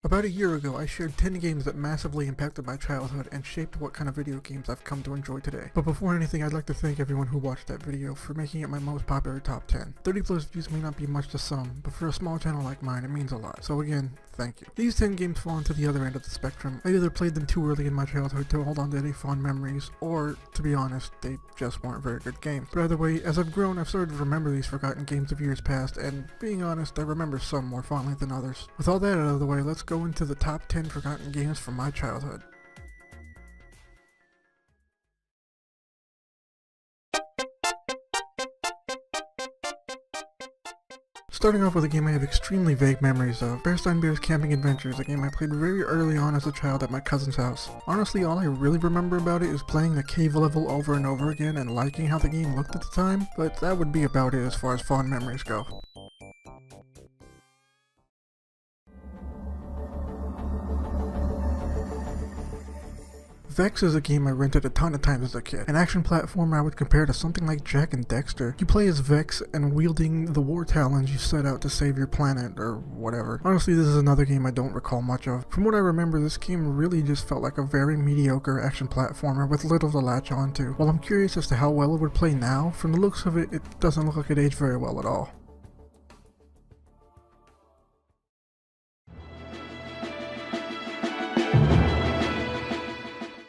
About a year ago, I shared 10 games that massively impacted my childhood and shaped what kind of video games I've come to enjoy today. But before anything, I'd like to thank everyone who watched that video for making it my most popular top 10. 30 plus views may not be much to some, but for a small channel like mine, it means a lot. So again, thank you. These 10 games fall into the other end of the spectrum. I either played them too early in my childhood to hold on to any fond memories, or, to be honest, they just weren't very good games. But either way, as I've grown, I've started to remember these forgotten games of years past, and being honest, I remember some more fondly than others. With all that out of the way, let's go into the top 10 forgotten games from my childhood. Starting off with a game I have extremely vague memories of, Bear Steinbeer's Camping Adventures, a game I played very early on as a child at my cousin's house. Honestly, all I really remember about it is playing the cave level over and over again and liking how the game looked at the time, but that would be about it as far as fond memories go. Vex is a game I rented a ton of times as a kid. An action platformer I would compare to something like Jak and Daxter. You play as Vex and wielding the war talons you set out to save your planet, or whatever. Honestly, this is another game I don't recall much of. From what I remember, this game really just felt like a very mediocre action platformer with little to latch onto. While I'm curious as to how well it would play now, from the looks of it, it doesn't look like it aged very well at all.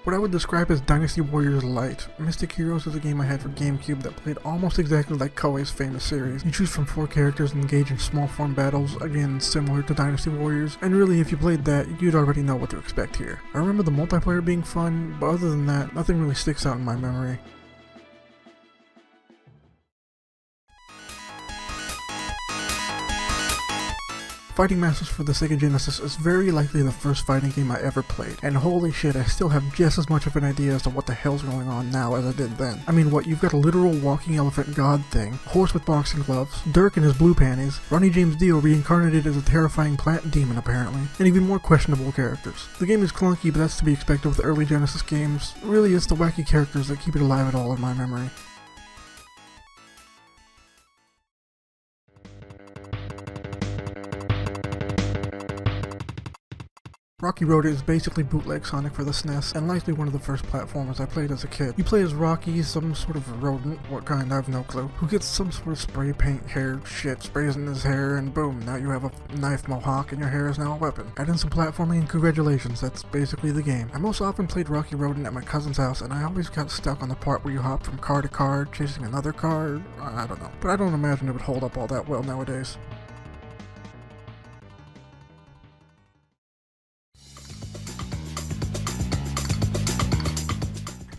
What I would describe as Dynasty Warriors Light. Mystic Heroes is a game I had for GameCube that played almost exactly like Koei's famous series. You choose from 4 characters and engage in small form battles, again similar to Dynasty Warriors, and really if you played that, you'd already know what to expect here. I remember the multiplayer being fun, but other than that, nothing really sticks out in my memory. Fighting Masters for the Sega Genesis is very likely the first fighting game I ever played, and holy shit, I still have just as much of an idea as to what the hell's going on now as I did then. I mean, what, you've got a literal walking elephant god thing, a horse with boxing gloves, Dirk in his blue panties, Ronnie James Dio reincarnated as a terrifying plant demon apparently, and even more questionable characters. The game is clunky, but that's to be expected with early Genesis games. Really, it's the wacky characters that keep it alive at all in my memory. Rocky Road is basically bootleg Sonic for the SNES, and likely one of the first platformers I played as a kid. You play as Rocky, some sort of rodent, what kind I have no clue, who gets some sort of spray paint hair shit, sprays in his hair, and boom, now you have a knife mohawk and your hair is now a weapon. Add in some platforming and congratulations, that's basically the game. I most often played Rocky Road at my cousin's house, and I always got stuck on the part where you hop from car to car, chasing another car, I don't know. But I don't imagine it would hold up all that well nowadays.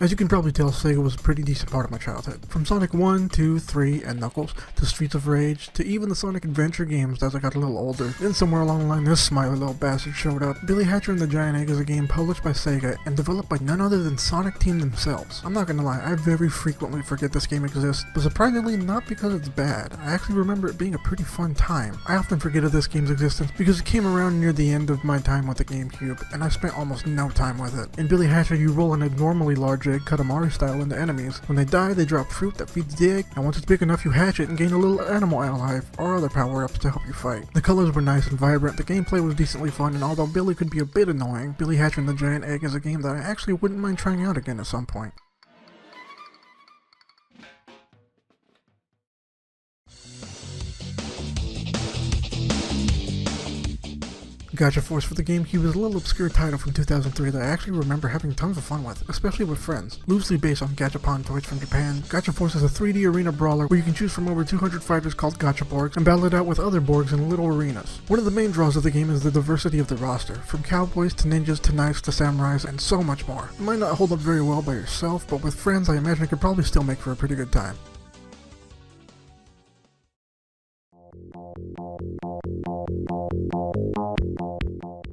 As you can probably tell, Sega was a pretty decent part of my childhood. From Sonic 1, 2, 3, and Knuckles, to Streets of Rage, to even the Sonic Adventure games as I got a little older. Then somewhere along the line this smiley little bastard showed up. Billy Hatcher and the Giant Egg is a game published by Sega and developed by none other than Sonic Team themselves. I'm not gonna lie, I very frequently forget this game exists, but surprisingly not because it's bad. I actually remember it being a pretty fun time. I often forget of this game's existence because it came around near the end of my time with the GameCube, and I spent almost no time with it. In Billy Hatcher, you roll an abnormally large egg Katamari style into enemies. When they die, they drop fruit that feeds the egg, and once it's big enough you hatch it and gain a little animal ally or other power-ups to help you fight. The colors were nice and vibrant, the gameplay was decently fun, and although Billy could be a bit annoying, Billy Hatcher and the Giant Egg is a game that I actually wouldn't mind trying out again at some point. Gacha Force for the GameCube is a little obscure title from 2003 that I actually remember having tons of fun with, especially with friends. Loosely based on Gachapon toys from Japan, Gacha Force is a 3D arena brawler where you can choose from over 200 fighters called Gachaborgs and battle it out with other Borgs in little arenas. One of the main draws of the game is the diversity of the roster, from cowboys to ninjas to knights to samurais and so much more. It might not hold up very well by yourself, but with friends I imagine it could probably still make for a pretty good time.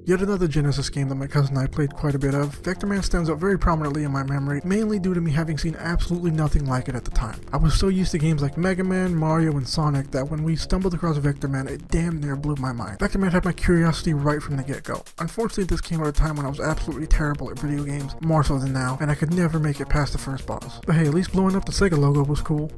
Yet another Genesis game that my cousin and I played quite a bit of, Vectorman stands out very prominently in my memory, mainly due to me having seen absolutely nothing like it at the time. I was so used to games like Mega Man, Mario, and Sonic that when we stumbled across Vectorman, it damn near blew my mind. Vectorman had my curiosity right from the get-go. Unfortunately, this came at a time when I was absolutely terrible at video games, more so than now, and I could never make it past the first boss. But hey, at least blowing up the Sega logo was cool.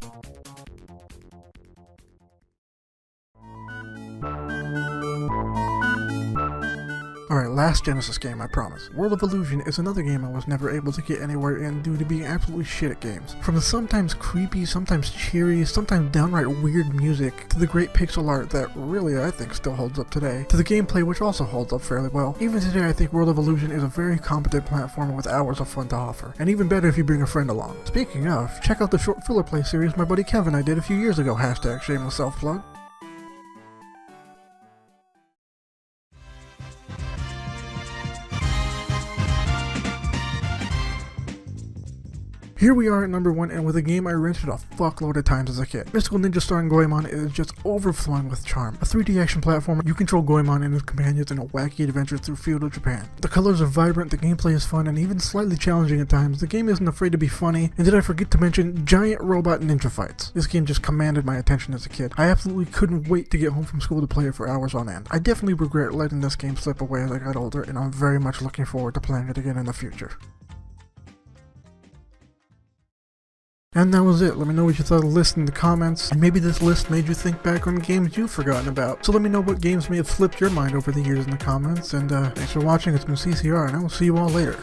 Alright, last Genesis game, I promise. World of Illusion is another game I was never able to get anywhere in due to being absolutely shit at games. From the sometimes creepy, sometimes cheery, sometimes downright weird music, to the great pixel art that really I think still holds up today, to the gameplay which also holds up fairly well. Even today I think World of Illusion is a very competent platformer with hours of fun to offer, and even better if you bring a friend along. Speaking of, check out the short filler play series my buddy Kevin I did a few years ago, hashtag shameless self-plug. Here we are at number 1, and with a game I rented a fuckload of times as a kid. Mystical Ninja starring Goemon is just overflowing with charm. A 3D action platformer, you control Goemon and his companions in a wacky adventure through feudal Japan. The colors are vibrant, the gameplay is fun, and even slightly challenging at times. The game isn't afraid to be funny, and did I forget to mention giant robot ninja fights. This game just commanded my attention as a kid. I absolutely couldn't wait to get home from school to play it for hours on end. I definitely regret letting this game slip away as I got older, and I'm very much looking forward to playing it again in the future. And that was it. Let me know what you thought of the list in the comments, and maybe this list made you think back on games you've forgotten about. So let me know what games may have flipped your mind over the years in the comments, and thanks for watching. It's been CCR, and I will see you all later.